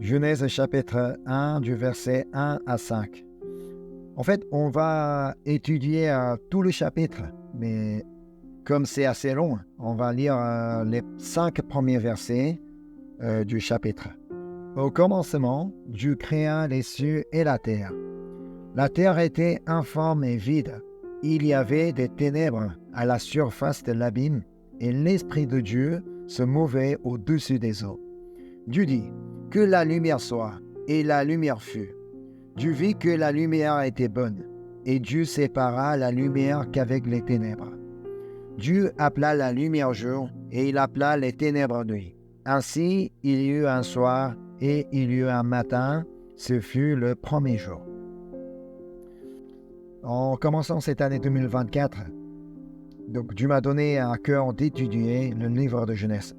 Genèse chapitre 1 du verset 1 à 5. En fait, on va étudier tout le chapitre, mais comme c'est assez long, on va lire les 5 premiers versets du chapitre. Au commencement, Dieu créa les cieux et la terre. La terre était informe et vide. Il y avait des ténèbres à la surface de l'abîme, et l'Esprit de Dieu se mouvait au-dessus des eaux. Dieu dit, « Que la lumière soit », et la lumière fut. Dieu vit que la lumière était bonne, et Dieu sépara la lumière qu'avec les ténèbres. Dieu appela la lumière jour, et il appela les ténèbres nuit. Ainsi, il y eut un soir, et il y eut un matin, ce fut le premier jour. En commençant cette année 2024, donc Dieu m'a donné à cœur d'étudier le livre de Genèse.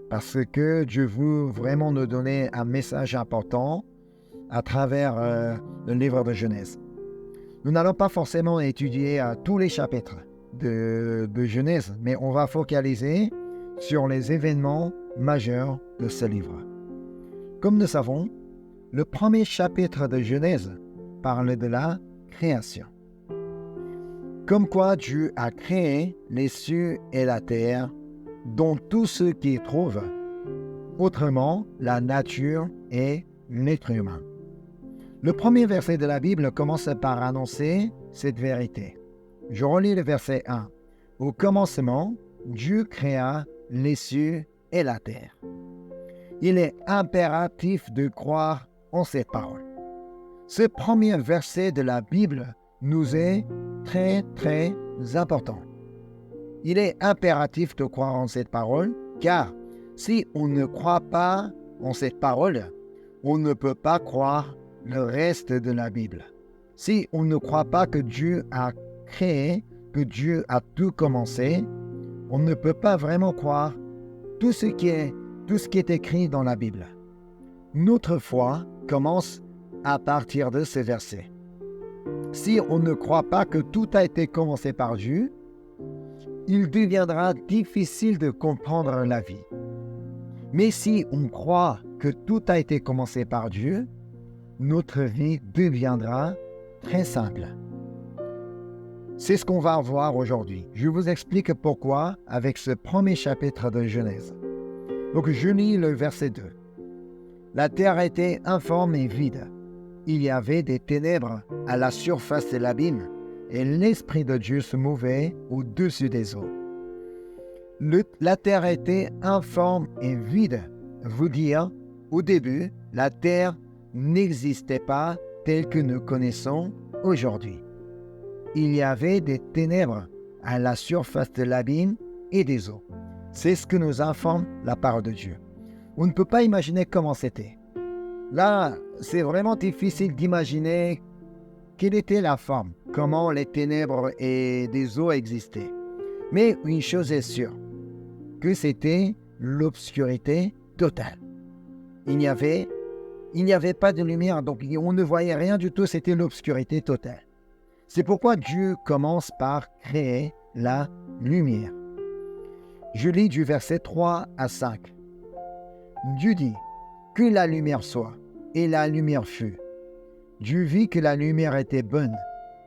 Parce que Dieu veut vraiment nous donner un message important à travers le livre de Genèse. Nous n'allons pas forcément étudier tous les chapitres de Genèse, mais on va focaliser sur les événements majeurs de ce livre. Comme nous savons, le premier chapitre de Genèse parle de la création. Comme quoi Dieu a créé les cieux et la terre, dont tout ce qui y trouve, autrement la nature et l'être humain. Le premier verset de la Bible commence par annoncer cette vérité. Je relis le verset 1. « Au commencement, Dieu créa les cieux et la terre. » Il est impératif de croire en cette parole. Ce premier verset de la Bible nous est très important. Il est impératif de croire en cette parole, car si on ne croit pas en cette parole, on ne peut pas croire le reste de la Bible. Si on ne croit pas que Dieu a créé, que Dieu a tout commencé, on ne peut pas vraiment croire tout ce qui est écrit dans la Bible. Notre foi commence à partir de ce verset. Si on ne croit pas que tout a été commencé par Dieu, il deviendra difficile de comprendre la vie. Mais si on croit que tout a été commencé par Dieu, notre vie deviendra très simple. C'est ce qu'on va voir aujourd'hui. Je vous explique pourquoi avec ce premier chapitre de Genèse. Donc je lis le verset 2. La terre était informe et vide. Il y avait des ténèbres à la surface de l'abîme, et l'Esprit de Dieu se mouvait au-dessus des eaux. La terre était informe et vide. Vous dire, au début, la terre n'existait pas telle que nous connaissons aujourd'hui. Il y avait des ténèbres à la surface de l'abîme et des eaux. C'est ce que nous informe la parole de Dieu. On ne peut pas imaginer comment c'était. Là, c'est vraiment difficile d'imaginer quelle était la forme, comment les ténèbres et des eaux existaient. Mais une chose est sûre, que c'était l'obscurité totale. Il n'y avait pas de lumière, donc on ne voyait rien du tout, c'était l'obscurité totale. C'est pourquoi Dieu commence par créer la lumière. Je lis du verset 3 à 5. Dieu dit, « Que la lumière soit », et la lumière fut. Dieu vit que la lumière était bonne,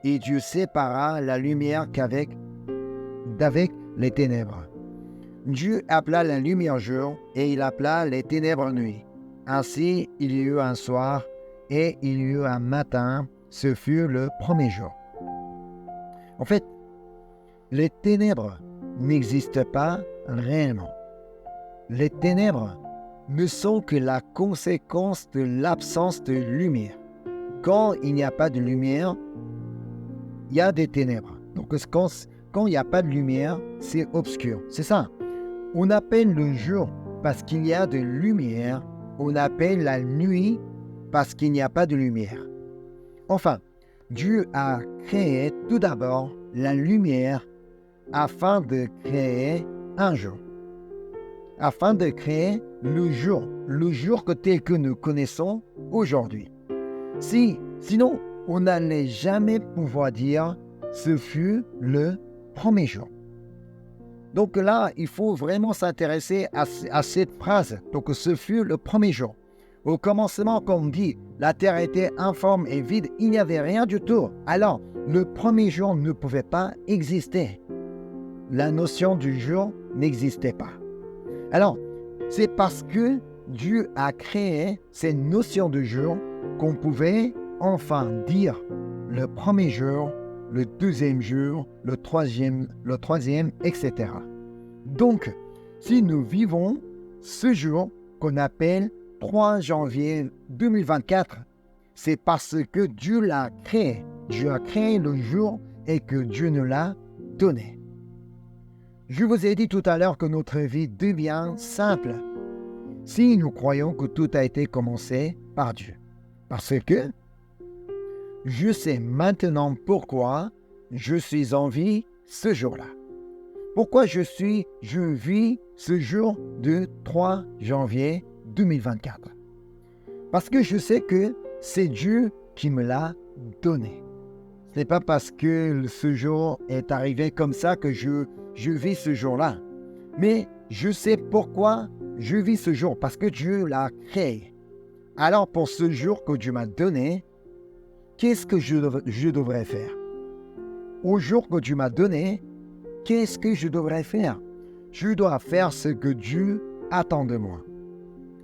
et Dieu sépara la lumière d'avec les ténèbres. Dieu appela la lumière jour, et il appela les ténèbres nuit. Ainsi, il y eut un soir, et il y eut un matin, ce fut le premier jour. En fait, les ténèbres n'existent pas réellement. Les ténèbres ne sont que la conséquence de l'absence de lumière. Quand il n'y a pas de lumière, il y a des ténèbres. Donc quand il n'y a pas de lumière, c'est obscur. C'est ça. On appelle le jour parce qu'il y a de lumière. On appelle la nuit parce qu'il n'y a pas de lumière. Enfin, Dieu a créé tout d'abord la lumière afin de créer un jour. Afin de créer le jour tel que nous connaissons aujourd'hui. Sinon, on n'allait jamais pouvoir dire « ce fut le premier jour ». Donc là, il faut vraiment s'intéresser à cette phrase. Donc, ce fut le premier jour. Au commencement, comme on dit, la terre était informe et vide, il n'y avait rien du tout. Alors, le premier jour ne pouvait pas exister. La notion du jour n'existait pas. Alors, c'est parce que Dieu a créé ces notions de jour qu'on pouvait enfin dire le premier jour, le deuxième jour, le troisième, etc. Donc, si nous vivons ce jour qu'on appelle 3 janvier 2024, c'est parce que Dieu l'a créé. Dieu a créé le jour et que Dieu nous l'a donné. Je vous ai dit tout à l'heure que notre vie devient simple si nous croyons que tout a été commencé par Dieu. Parce que je sais maintenant pourquoi je suis en vie ce jour-là. Pourquoi je vis ce jour de 3 janvier 2024. Parce que je sais que c'est Dieu qui me l'a donné. Ce n'est pas parce que ce jour est arrivé comme ça que je vis ce jour-là. Mais je sais pourquoi je vis ce jour, parce que Dieu l'a créé. Alors pour ce jour que Dieu m'a donné, qu'est-ce que je devrais faire? Au jour que Dieu m'a donné, qu'est-ce que je devrais faire? Je dois faire ce que Dieu attend de moi.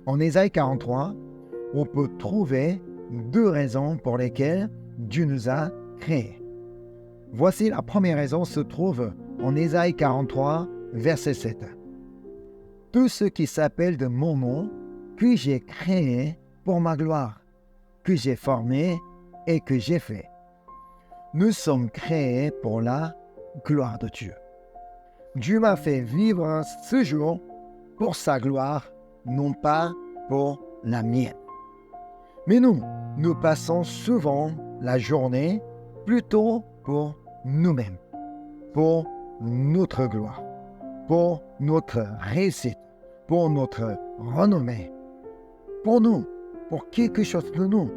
En Ésaïe 43, on peut trouver 2 raisons pour lesquelles Dieu nous a créés. Voici la première raison se trouve en Ésaïe 43, verset 7. Tous ceux qui s'appellent de mon nom, que j'ai créé pour ma gloire, que j'ai formé et que j'ai fait. Nous sommes créés pour la gloire de Dieu. Dieu m'a fait vivre ce jour pour sa gloire, non pas pour la mienne. Mais nous passons souvent la journée plutôt pour nous-mêmes, pour notre gloire, pour notre réussite, pour notre renommée, pour nous, pour quelque chose de nous.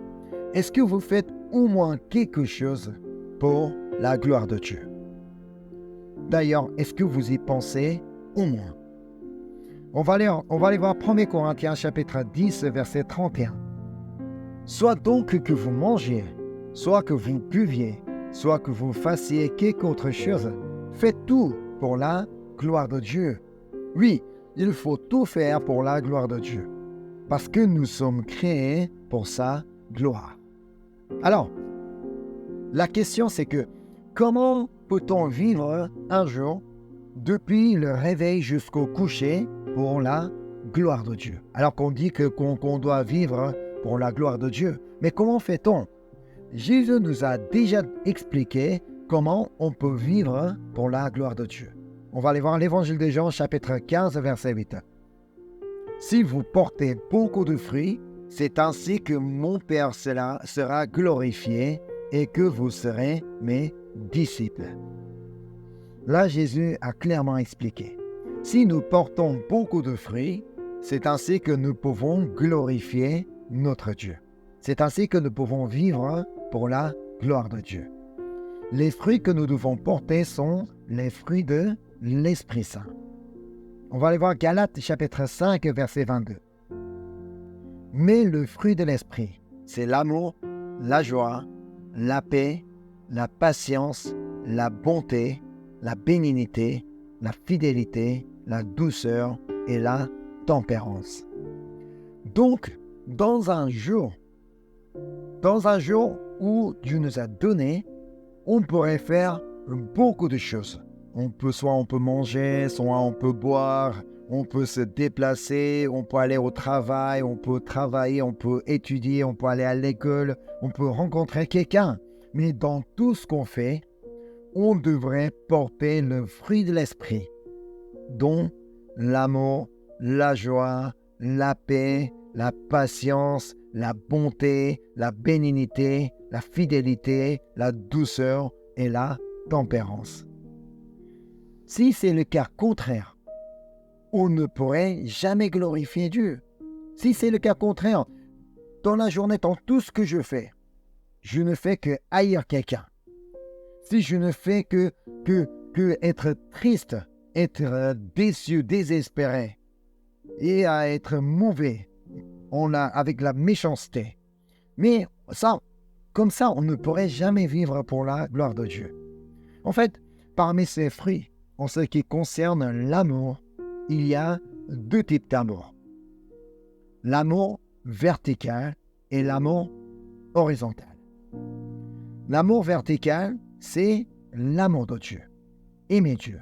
Est-ce que vous faites au moins quelque chose pour la gloire de Dieu? D'ailleurs, est-ce que vous y pensez au moins? On va aller voir 1 Corinthiens chapitre 10, verset 31. Soit donc que vous mangiez, soit que vous buviez, soit que vous fassiez quelque autre chose, faites tout pour la gloire de Dieu. Oui, il faut tout faire pour la gloire de Dieu, parce que nous sommes créés pour sa gloire. Alors, la question c'est que, comment peut-on vivre un jour depuis le réveil jusqu'au coucher pour la gloire de Dieu? Alors qu'on dit qu'on doit vivre pour la gloire de Dieu. Mais comment fait-on? Jésus nous a déjà expliqué comment on peut vivre pour la gloire de Dieu. On va aller voir l'Évangile de Jean, chapitre 15, verset 8. Si vous portez beaucoup de fruits, c'est ainsi que mon Père sera glorifié et que vous serez mes disciples. Là, Jésus a clairement expliqué. Si nous portons beaucoup de fruits, c'est ainsi que nous pouvons glorifier notre Dieu. C'est ainsi que nous pouvons vivre pour la gloire de Dieu. Les fruits que nous devons porter sont les fruits de l'Esprit Saint. On va aller voir Galates chapitre 5, verset 22. Mais le fruit de l'Esprit, c'est l'amour, la joie, la paix, la patience, la bonté, la bénignité, la fidélité, la douceur et la tempérance. Donc, dans un jour où Dieu nous a donné, on pourrait faire beaucoup de choses. Soit on peut manger, soit on peut boire, on peut se déplacer, on peut aller au travail, on peut travailler, on peut étudier, on peut aller à l'école, on peut rencontrer quelqu'un. Mais dans tout ce qu'on fait, on devrait porter le fruit de l'esprit, dont l'amour, la joie, la paix, la patience, la bonté, la bénignité, la fidélité, la douceur et la tempérance. Si c'est le cas contraire, on ne pourrait jamais glorifier Dieu. Si c'est le cas contraire, dans la journée, dans tout ce que je fais, je ne fais que haïr quelqu'un. Si je ne fais que être triste, être déçu, désespéré, et à être mauvais, avec la méchanceté. Mais ça, comme ça, on ne pourrait jamais vivre pour la gloire de Dieu. En fait, parmi ces fruits, en ce qui concerne l'amour, il y a deux types d'amour. L'amour vertical et l'amour horizontal. L'amour vertical, c'est l'amour de Dieu. Aimer Dieu.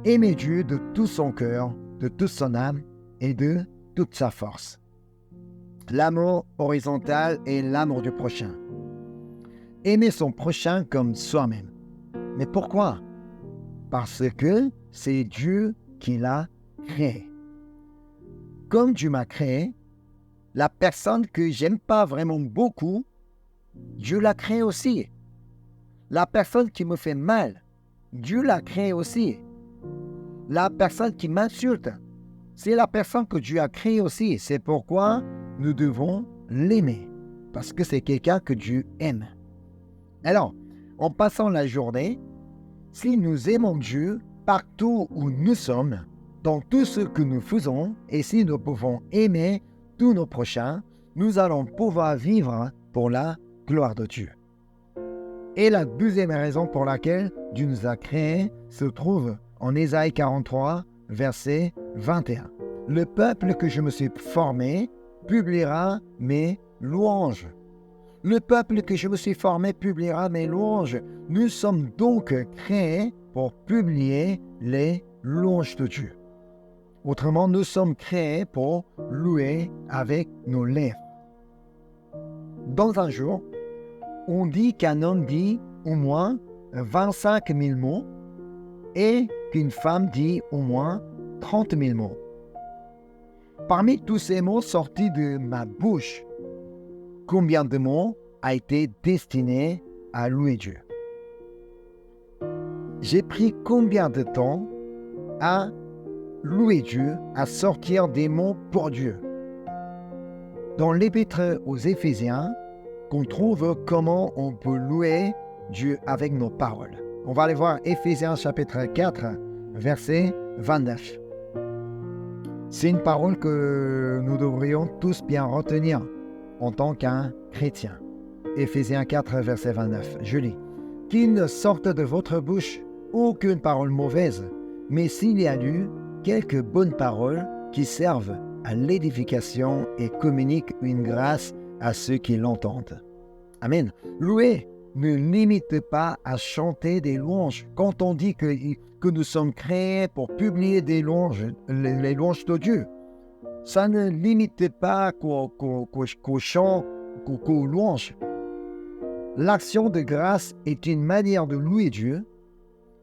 Aimer Dieu de tout son cœur, de toute son âme et de toute sa force. L'amour horizontal est l'amour du prochain. Aimer son prochain comme soi-même. Mais pourquoi? Parce que c'est Dieu qui l'a créé. Comme Dieu m'a créé, la personne que j'aime pas vraiment beaucoup, Dieu l'a créée aussi. La personne qui me fait mal, Dieu l'a créée aussi. La personne qui m'insulte, c'est la personne que Dieu a créée aussi. C'est pourquoi nous devons l'aimer. Parce que c'est quelqu'un que Dieu aime. Alors, en passant la journée, si nous aimons Dieu partout où nous sommes, dans tout ce que nous faisons, et si nous pouvons aimer tous nos prochains, nous allons pouvoir vivre pour la gloire de Dieu. Et la deuxième raison pour laquelle Dieu nous a créés se trouve en Ésaïe 43, verset 21. Le peuple que je me suis formé publiera mes louanges. Le peuple que je me suis formé publiera mes louanges. Nous sommes donc créés pour publier les louanges de Dieu. Autrement, nous sommes créés pour louer avec nos lèvres. Dans un jour, on dit qu'un homme dit au moins 25 000 mots et qu'une femme dit au moins 30 000 mots. Parmi tous ces mots sortis de ma bouche, combien de mots a été destiné à louer Dieu? J'ai pris combien de temps à louer Dieu, à sortir des mots pour Dieu? Dans l'épître aux Éphésiens, qu'on trouve comment on peut louer Dieu avec nos paroles. On va aller voir Éphésiens chapitre 4, verset 29. C'est une parole que nous devrions tous bien retenir en tant qu'un chrétien. Éphésiens 4, verset 29. Je lis. « Qu'il ne sorte de votre bouche aucune parole mauvaise, mais s'il y a eu quelques bonnes paroles qui servent à l'édification et communiquent une grâce à ceux qui l'entendent. » Amen. Louer ne limite pas à chanter des louanges. Quand on dit que nous sommes créés pour publier des louanges, les louanges de Dieu, ça ne limite pas qu'au chant, qu'aux louanges. L'action de grâce est une manière de louer Dieu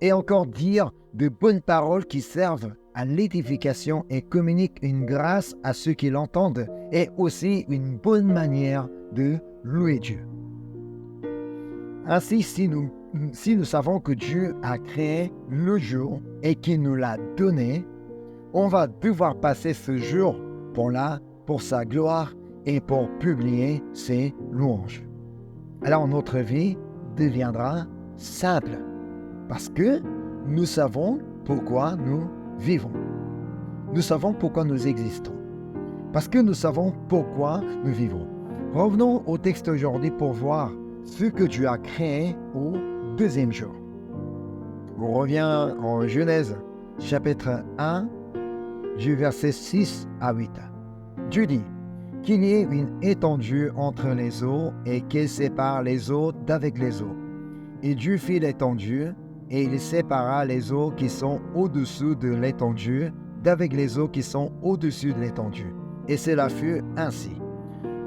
et encore dire de bonnes paroles qui servent à l'édification et communiquent une grâce à ceux qui l'entendent est aussi une bonne manière de louer Dieu. Ainsi, si nous savons que Dieu a créé le jour et qu'il nous l'a donné, on va devoir passer ce jour pour sa gloire et pour publier ses louanges. Alors notre vie deviendra simple parce que nous savons pourquoi nous vivons. Nous savons pourquoi nous existons. Parce que nous savons pourquoi nous vivons. Revenons au texte aujourd'hui pour voir ce que Dieu a créé au deuxième jour. On revient en Genèse chapitre 1 du verset 6 à 8. Dieu dit qu'il y ait une étendue entre les eaux et qu'elle sépare les eaux d'avec les eaux. Et Dieu fit l'étendue et il sépara les eaux qui sont au-dessous de l'étendue d'avec les eaux qui sont au-dessus de l'étendue. Et cela fut ainsi.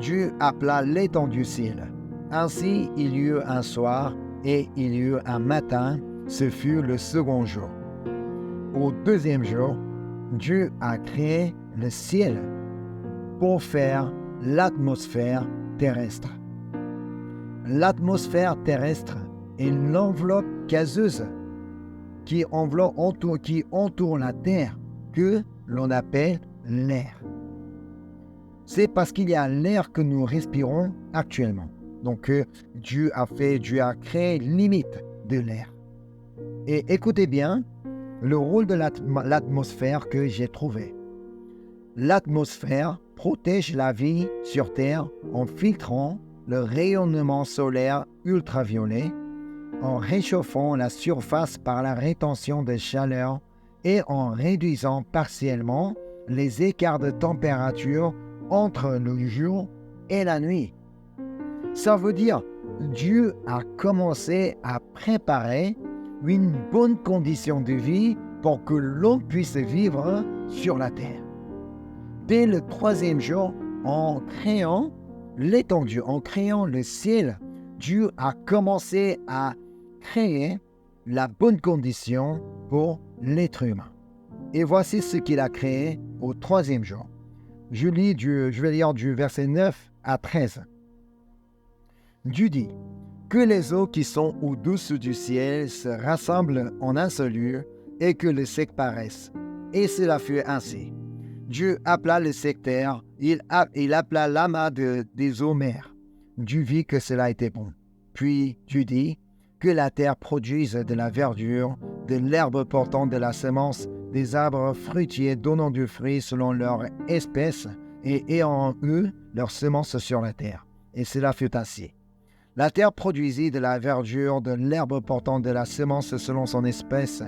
Dieu appela l'étendue ciel. Ainsi il y eut un soir et il y eut un matin, ce fut le second jour. Au deuxième jour, Dieu a créé le ciel pour faire l'atmosphère terrestre. L'atmosphère terrestre est l'enveloppe gazeuse qui entoure la Terre que l'on appelle l'air. C'est parce qu'il y a l'air que nous respirons actuellement. Donc Dieu a créé limite de l'air. Et écoutez bien le rôle de l'atmosphère que j'ai trouvé. L'atmosphère protège la vie sur Terre en filtrant le rayonnement solaire ultraviolet, en réchauffant la surface par la rétention de chaleur et en réduisant partiellement les écarts de température entre le jour et la nuit. Ça veut dire Dieu a commencé à préparer une bonne condition de vie pour que l'homme puisse vivre sur la terre. Dès le 3e jour, en créant l'étendue, en créant le ciel, Dieu a commencé à créer la bonne condition pour l'être humain. Et voici ce qu'il a créé au 3e jour. Je vais lire du verset 9 à 13. Dieu dit que les eaux qui sont au-dessus du ciel se rassemblent en un seul lieu et que le sec paraisse. Et cela fut ainsi. Dieu appela le sectaire, il appela l'amas des eaux mers. Dieu vit que cela était bon. Puis Dieu dit que la terre produise de la verdure, de l'herbe portant de la semence, des arbres fruitiers donnant du fruit selon leur espèce et ayant eux leur semence sur la terre. Et cela fut ainsi. La terre produisit de la verdure, de l'herbe portant de la semence selon son espèce,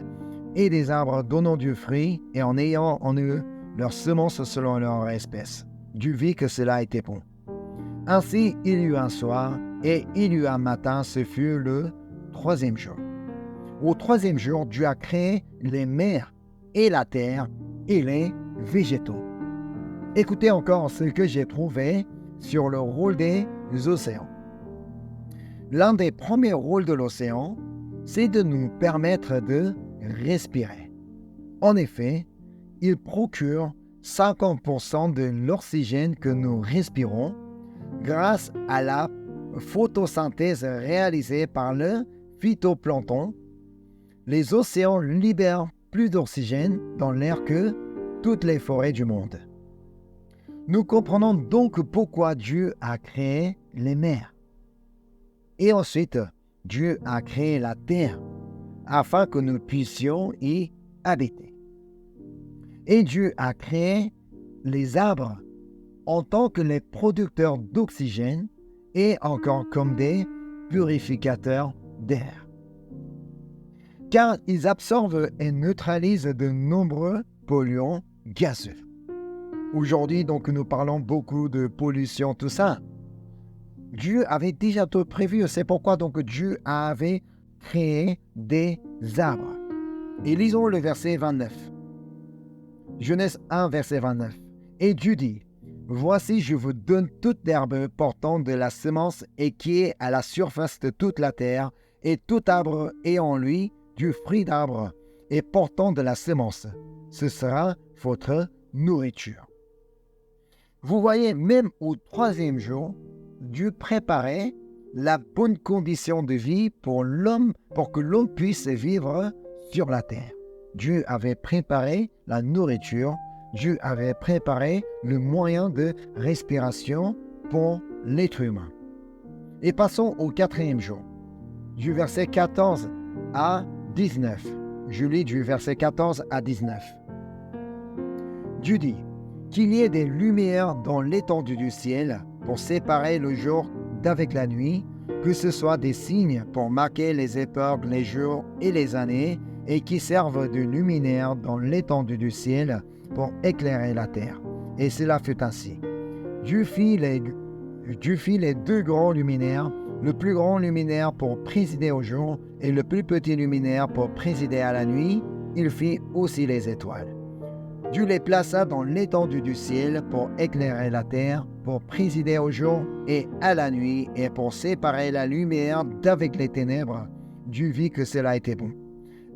et des arbres donnant du fruit, et en ayant en eux leur semence selon leur espèce. Dieu vit que cela était bon. Ainsi il y eut un soir, et il y eut un matin, ce fut le 3e jour. Au 3e jour, Dieu a créé les mers et la terre et les végétaux. Écoutez encore ce que j'ai trouvé sur le rôle des océans. L'un des premiers rôles de l'océan, c'est de nous permettre de respirer. En effet, il procure 50% de l'oxygène que nous respirons grâce à la photosynthèse réalisée par le phytoplancton. Les océans libèrent plus d'oxygène dans l'air que toutes les forêts du monde. Nous comprenons donc pourquoi Dieu a créé les mers. Et ensuite, Dieu a créé la terre afin que nous puissions y habiter. Et Dieu a créé les arbres en tant que les producteurs d'oxygène et encore comme des purificateurs d'air. Car ils absorbent et neutralisent de nombreux polluants gazeux. Aujourd'hui, donc, nous parlons beaucoup de pollution, tout ça. Dieu avait déjà tout prévu, c'est pourquoi donc Dieu avait créé des arbres. Et lisons le verset 29. Genèse 1, verset 29. Et Dieu dit, « Voici, je vous donne toute herbe portant de la semence et qui est à la surface de toute la terre, et tout arbre ayant lui du fruit d'arbre et portant de la semence. Ce sera votre nourriture. » Vous voyez, même au 3e jour, Dieu préparait la bonne condition de vie pour l'homme, pour que l'homme puisse vivre sur la terre. Dieu avait préparé la nourriture, Dieu avait préparé le moyen de respiration pour l'être humain. Et passons au 4e jour, du verset 14 à 19. Je lis du verset 14 à 19. Dieu dit, « Qu'il y ait des lumières dans l'étendue du ciel pour séparer le jour d'avec la nuit, que ce soit des signes pour marquer les époques, les jours et les années, et qui servent de luminaires dans l'étendue du ciel pour éclairer la terre. » Et cela fut ainsi. Dieu fit les 2 grands luminaires, le plus grand luminaire pour présider au jour et le plus petit luminaire pour présider à la nuit. Il fit aussi les étoiles. Dieu les plaça dans l'étendue du ciel pour éclairer la terre, pour présider au jour et à la nuit, et pour séparer la lumière d'avec les ténèbres. Dieu vit que cela était bon.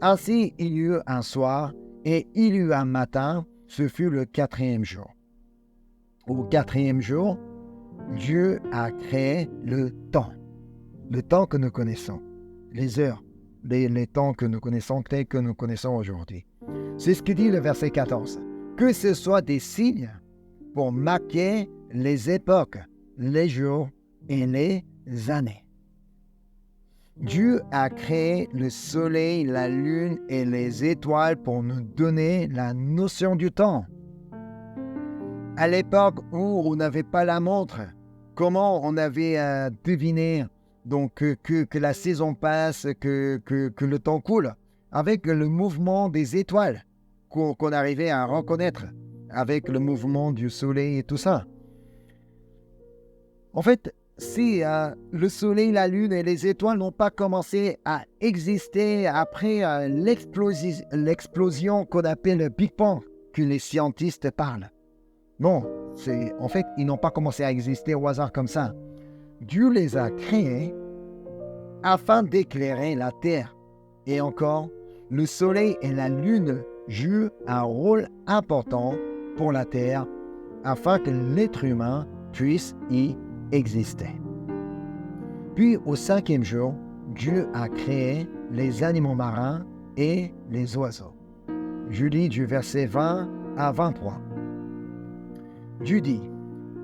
Ainsi il y eut un soir, et il y eut un matin, ce fut le 4e jour. Au 4e jour, Dieu a créé le temps que nous connaissons, les heures, les temps que nous connaissons, tels que nous connaissons aujourd'hui. C'est ce que dit le verset 14. Que ce soit des signes pour marquer les époques, les jours et les années. Dieu a créé le soleil, la lune et les étoiles pour nous donner la notion du temps. À l'époque où on n'avait pas la montre, comment on avait deviné donc, que la saison passe, que le temps coule, avec le mouvement des étoiles qu'on arrivait à reconnaître, avec le mouvement du soleil et tout ça. En fait, si le soleil, la lune et les étoiles n'ont pas commencé à exister après l'explosion qu'on appelle le Big Bang, que les scientifiques parlent. Non, en fait, ils n'ont pas commencé à exister au hasard comme ça. Dieu les a créés afin d'éclairer la terre. Et encore, le soleil et la lune jouent un rôle important pour la terre afin que l'être humain puisse y exister. Puis au 5e jour, Dieu a créé les animaux marins et les oiseaux. Je lis du verset 20 à 23. Dieu dit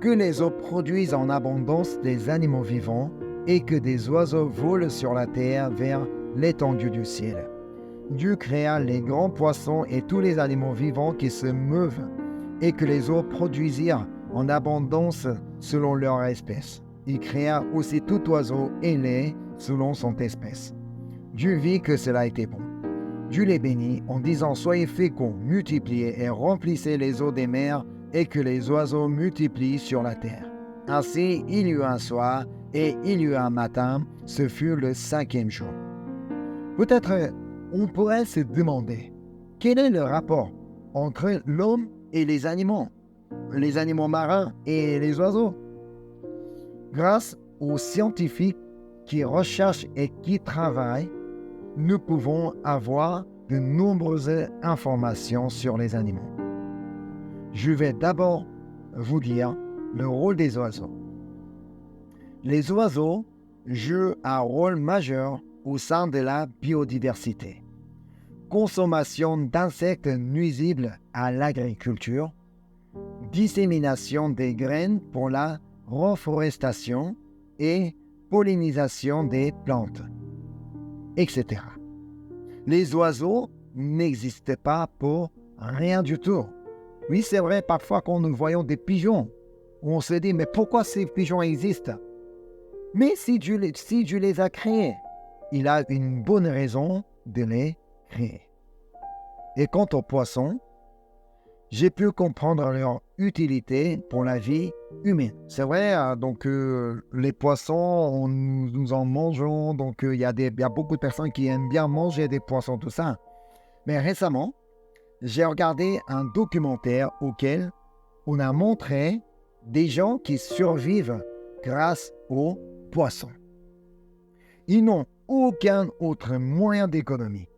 que les eaux produisent en abondance des animaux vivants et que des oiseaux volent sur la terre vers l'étendue du ciel. Dieu créa les grands poissons et tous les animaux vivants qui se meuvent et que les eaux produisirent en abondance selon leur espèce. Il créa aussi tout oiseau ailé selon son espèce. Dieu vit que cela était bon. Dieu les bénit en disant « Soyez féconds, multipliez et remplissez les eaux des mers et que les oiseaux multiplient sur la terre. » Ainsi, il y eut un soir et il y eut un matin, ce fut le 5e jour. Peut-être on pourrait se demander quel est le rapport entre l'homme et les animaux marins et les oiseaux. Grâce aux scientifiques qui recherchent et qui travaillent, nous pouvons avoir de nombreuses informations sur les animaux. Je vais d'abord vous dire le rôle des oiseaux. Les oiseaux jouent un rôle majeur au sein de la biodiversité. Consommation d'insectes nuisibles à l'agriculture, dissémination des graines pour la reforestation et pollinisation des plantes, etc. Les oiseaux n'existent pas pour rien du tout. Oui, c'est vrai, parfois quand nous voyons des pigeons, on se dit, mais pourquoi ces pigeons existent? Mais si Dieu les a créés, il a une bonne raison de les créer. Et quant aux poissons, j'ai pu comprendre leur utilité pour la vie humaine. C'est vrai, les poissons, nous en mangeons, donc il y a beaucoup de personnes qui aiment bien manger des poissons, tout ça. Mais récemment, j'ai regardé un documentaire auquel on a montré des gens qui survivent grâce aux poissons. Ils n'ont aucun autre moyen d'économie.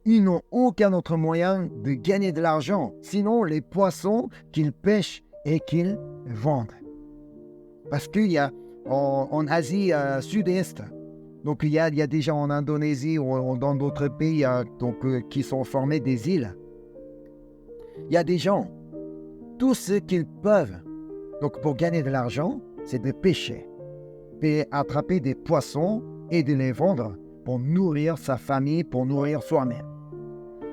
Ils n'ont aucun autre moyen de gagner de l'argent, sinon les poissons qu'ils pêchent et qu'ils vendent. Parce qu'il y a en Asie sud-est, donc il y a des gens en Indonésie ou dans d'autres pays qui sont formés des îles. Il y a des gens, tout ce qu'ils peuvent, donc pour gagner de l'argent, c'est de pêcher, et attraper des poissons et de les vendre pour nourrir sa famille, pour nourrir soi-même.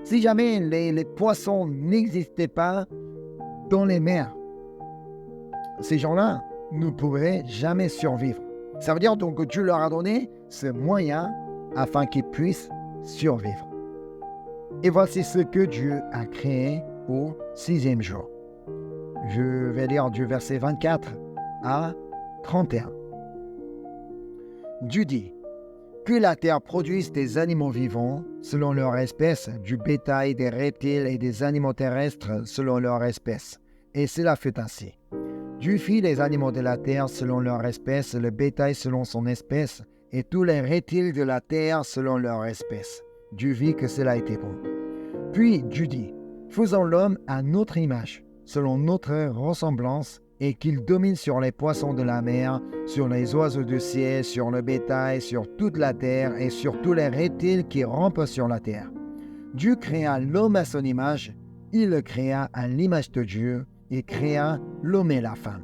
Si jamais les poissons n'existaient pas dans les mers, ces gens-là ne pourraient jamais survivre. Ça veut dire donc que Dieu leur a donné ce moyen afin qu'ils puissent survivre. Et voici ce que Dieu a créé au 6e jour. Je vais lire du verset 24 à 31. Dieu dit que la terre produise des animaux vivants selon leur espèce, du bétail, des reptiles et des animaux terrestres selon leur espèce. Et cela fut ainsi. Dieu fit les animaux de la terre selon leur espèce, le bétail selon son espèce, et tous les reptiles de la terre selon leur espèce. Dieu vit que cela était bon. Puis Dieu dit, faisons l'homme à notre image, selon notre ressemblance, et qu'il domine sur les poissons de la mer, sur les oiseaux du ciel, sur le bétail, sur toute la terre et sur tous les reptiles qui rampent sur la terre. Dieu créa l'homme à son image, il le créa à l'image de Dieu, et créa l'homme et la femme.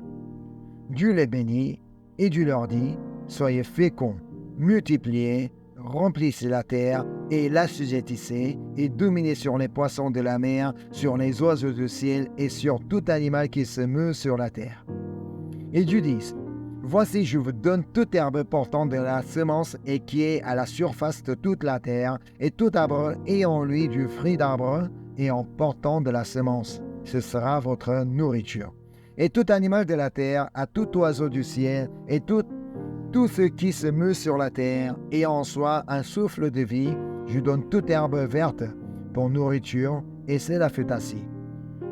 Dieu les bénit, et Dieu leur dit, soyez féconds, multipliez, remplissez la terre et l'assujettissez et dominez sur les poissons de la mer, sur les oiseaux du ciel et sur tout animal qui se meut sur la terre. » Et Dieu dit, « Voici, je vous donne toute herbe portant de la semence et qui est à la surface de toute la terre, et tout arbre ayant en lui du fruit d'arbre et en portant de la semence. Ce sera votre nourriture. Et tout animal de la terre, à tout oiseau du ciel, et tout ce qui se meut sur la terre, et en soi un souffle de vie, je donne toute herbe verte pour nourriture, et cela fut ainsi.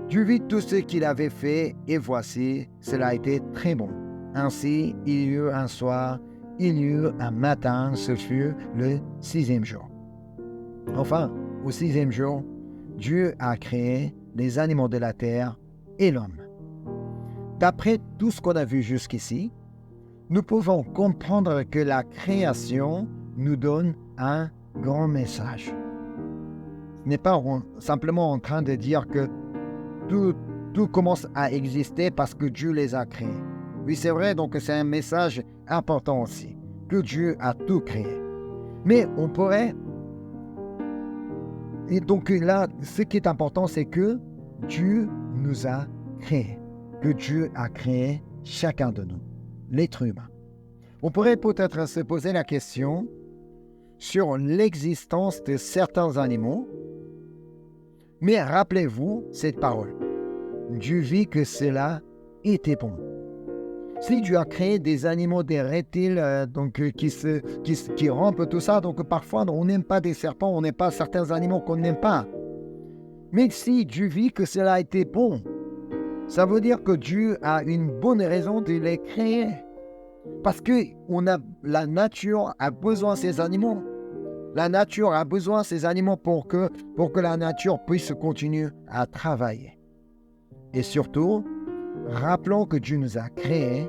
Dieu vit tout ce qu'il avait fait, et voici, cela a été très bon. Ainsi, il y eut un soir, il y eut un matin, ce fut le 6e jour. Enfin, au 6e jour, Dieu a créé les animaux de la terre et l'homme. D'après tout ce qu'on a vu jusqu'ici, nous pouvons comprendre que la création nous donne un grand message. Ce n'est pas simplement en train de dire que tout commence à exister parce que Dieu les a créés. Oui, c'est vrai, donc c'est un message important aussi, que Dieu a tout créé. Mais on pourrait... Et donc là, ce qui est important, c'est que Dieu nous a créés, que Dieu a créé chacun de nous, l'être humain. On pourrait peut-être se poser la question sur l'existence de certains animaux, mais rappelez-vous cette parole. Dieu vit que cela était bon. Si Dieu a créé des animaux, des reptiles qui rompent tout ça, donc parfois on n'aime pas des serpents, on n'aime pas certains animaux qu'on n'aime pas. Mais si Dieu vit que cela a été bon, ça veut dire que Dieu a une bonne raison de les créer. Parce que la nature a besoin de ces animaux. La nature a besoin de ces animaux pour que la nature puisse continuer à travailler. Et surtout, rappelons que Dieu nous a créés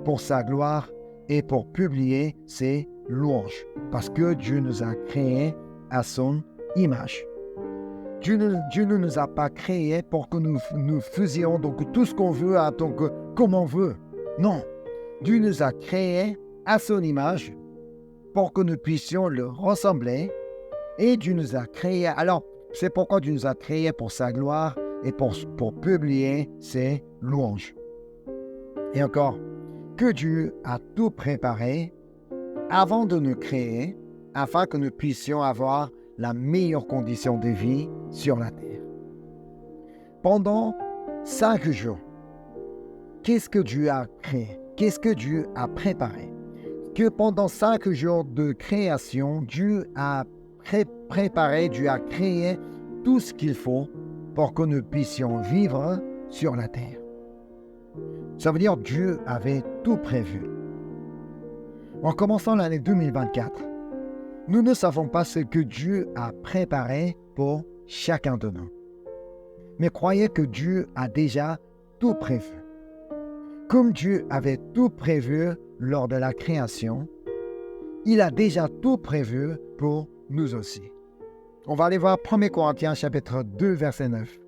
pour sa gloire et pour publier ses louanges. Parce que Dieu nous a créés à son image. Dieu ne nous a pas créés pour que nous faisions donc tout ce qu'on veut, comme on veut. Non. Dieu nous a créés à son image pour que nous puissions le ressembler. Et Dieu nous a créés. Alors, c'est pourquoi Dieu nous a créés pour sa gloire et pour publier ses louanges. Et encore, que Dieu a tout préparé avant de nous créer afin que nous puissions avoir la meilleure condition de vie sur la terre. Pendant 5 jours, qu'est-ce que Dieu a créé? Qu'est-ce que Dieu a préparé? Que pendant 5 jours de création, Dieu a préparé, Dieu a créé tout ce qu'il faut pour que nous puissions vivre sur la terre. Ça veut dire que Dieu avait tout prévu. En commençant l'année 2024, nous ne savons pas ce que Dieu a préparé pour chacun de nous. Mais croyez que Dieu a déjà tout prévu. Comme Dieu avait tout prévu lors de la création, il a déjà tout prévu pour nous aussi. On va aller voir 1 Corinthiens chapitre 2 verset 9.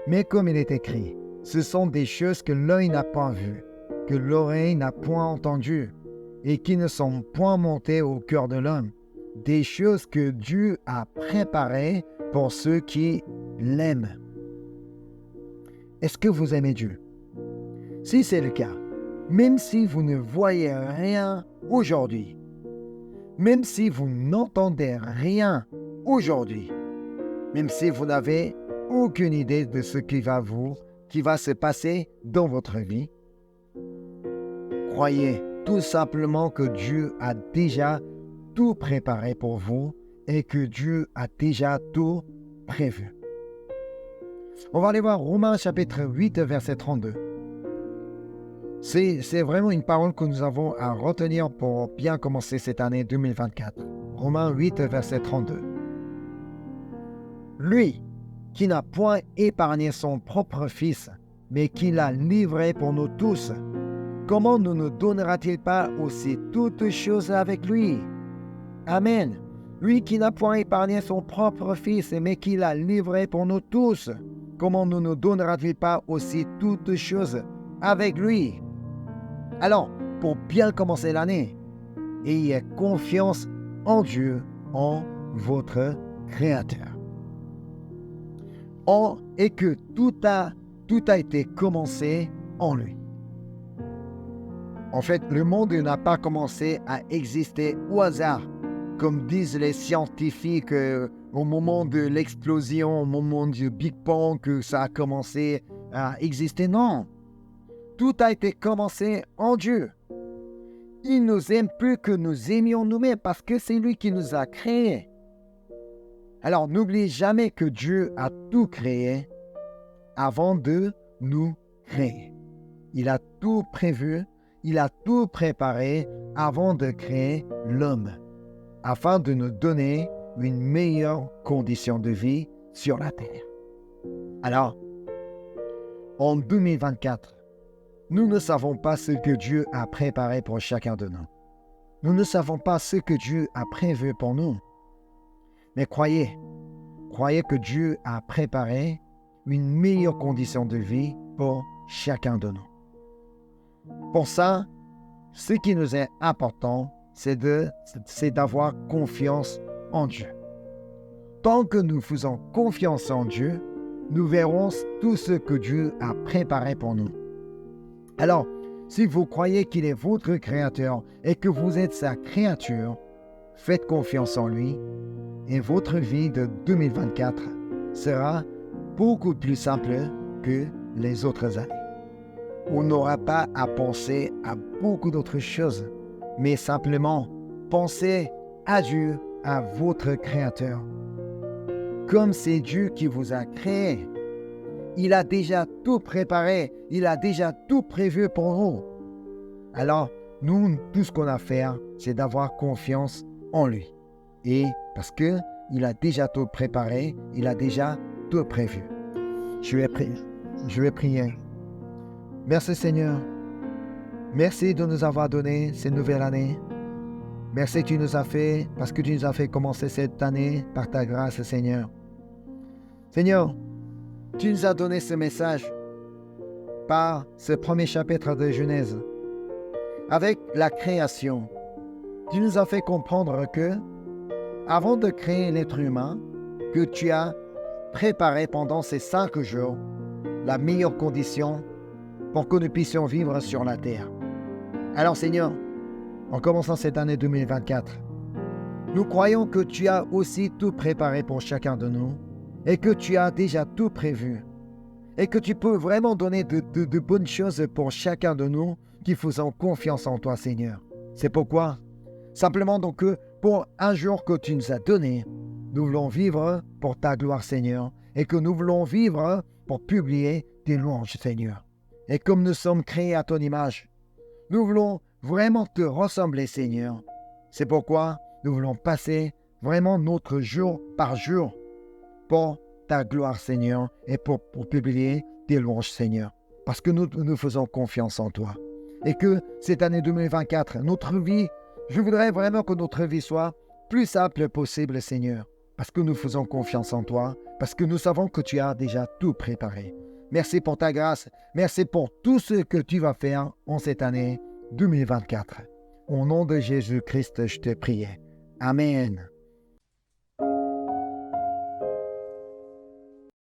Mais comme il est écrit, ce sont des choses que l'œil n'a pas vues, que l'oreille n'a point entendues, et qui ne sont point montées au cœur de l'homme, des choses que Dieu a préparées pour ceux qui l'aiment. Est-ce que vous aimez Dieu? Si c'est le cas, même si vous ne voyez rien aujourd'hui, même si vous n'entendez rien aujourd'hui, même si vous n'avez aucune idée de ce qui va se passer dans votre vie, croyez tout simplement que Dieu a déjà tout préparé pour vous et que Dieu a déjà tout prévu. On va aller voir Romains chapitre 8 verset 32. C'est vraiment une parole que nous avons à retenir pour bien commencer cette année 2024. Romains 8 verset 32. Lui qui n'a point épargné son propre Fils, mais qui l'a livré pour nous tous, comment ne nous donnera-t-il pas aussi toutes choses avec lui? Amen. Lui qui n'a point épargné son propre Fils, mais qui l'a livré pour nous tous, comment ne nous donnera-t-il pas aussi toutes choses avec lui? Alors, pour bien commencer l'année, ayez confiance en Dieu, en votre Créateur. Et que tout a été commencé en lui. En fait, le monde n'a pas commencé à exister au hasard, comme disent les scientifiques au moment de l'explosion, au moment du Big Bang, que ça a commencé à exister. Non, tout a été commencé en Dieu. Il nous aime plus que nous aimions nous-mêmes parce que c'est lui qui nous a créés. Alors, n'oublie jamais que Dieu a tout créé avant de nous créer. Il a tout prévu, il a tout préparé avant de créer l'homme, afin de nous donner une meilleure condition de vie sur la terre. Alors, en 2024, nous ne savons pas ce que Dieu a préparé pour chacun de nous. Nous ne savons pas ce que Dieu a prévu pour nous. Mais croyez que Dieu a préparé une meilleure condition de vie pour chacun de nous. Pour ça, ce qui nous est important, c'est d'avoir confiance en Dieu. Tant que nous faisons confiance en Dieu, nous verrons tout ce que Dieu a préparé pour nous. Alors, si vous croyez qu'il est votre Créateur et que vous êtes sa créature, faites confiance en lui et votre vie de 2024 sera beaucoup plus simple que les autres années. On n'aura pas à penser à beaucoup d'autres choses, mais simplement pensez à Dieu, à votre Créateur. Comme c'est Dieu qui vous a créé, il a déjà tout préparé, il a déjà tout prévu pour nous. Alors, nous, tout ce qu'on a à faire, c'est d'avoir confiance en lui. Et parce qu'il a déjà tout préparé, il a déjà tout prévu. Je vais prier. Merci Seigneur. Merci de nous avoir donné cette nouvelle année. Merci que tu nous as fait, parce que tu nous as fait commencer cette année par ta grâce, Seigneur. Seigneur, tu nous as donné ce message par ce premier chapitre de Genèse. Avec la création, tu nous as fait comprendre que, avant de créer l'être humain, que tu as préparé pendant ces 5 jours la meilleure condition pour que nous puissions vivre sur la terre. Alors Seigneur, en commençant cette année 2024, nous croyons que tu as aussi tout préparé pour chacun de nous et que tu as déjà tout prévu et que tu peux vraiment donner de bonnes choses pour chacun de nous qui faisons confiance en toi Seigneur. C'est pourquoi, simplement donc pour un jour que tu nous as donné, nous voulons vivre pour ta gloire Seigneur et que nous voulons vivre pour publier tes louanges Seigneur. Et comme nous sommes créés à ton image, nous voulons vraiment te ressembler, Seigneur. C'est pourquoi nous voulons passer vraiment notre jour par jour pour ta gloire, Seigneur, et pour publier tes louanges, Seigneur. Parce que nous faisons confiance en toi. Et que cette année 2024, notre vie, je voudrais vraiment que notre vie soit plus simple possible, Seigneur. Parce que nous faisons confiance en toi, parce que nous savons que tu as déjà tout préparé. Merci pour ta grâce. Merci pour tout ce que tu vas faire en cette année 2024. Au nom de Jésus-Christ, je te prie. Amen.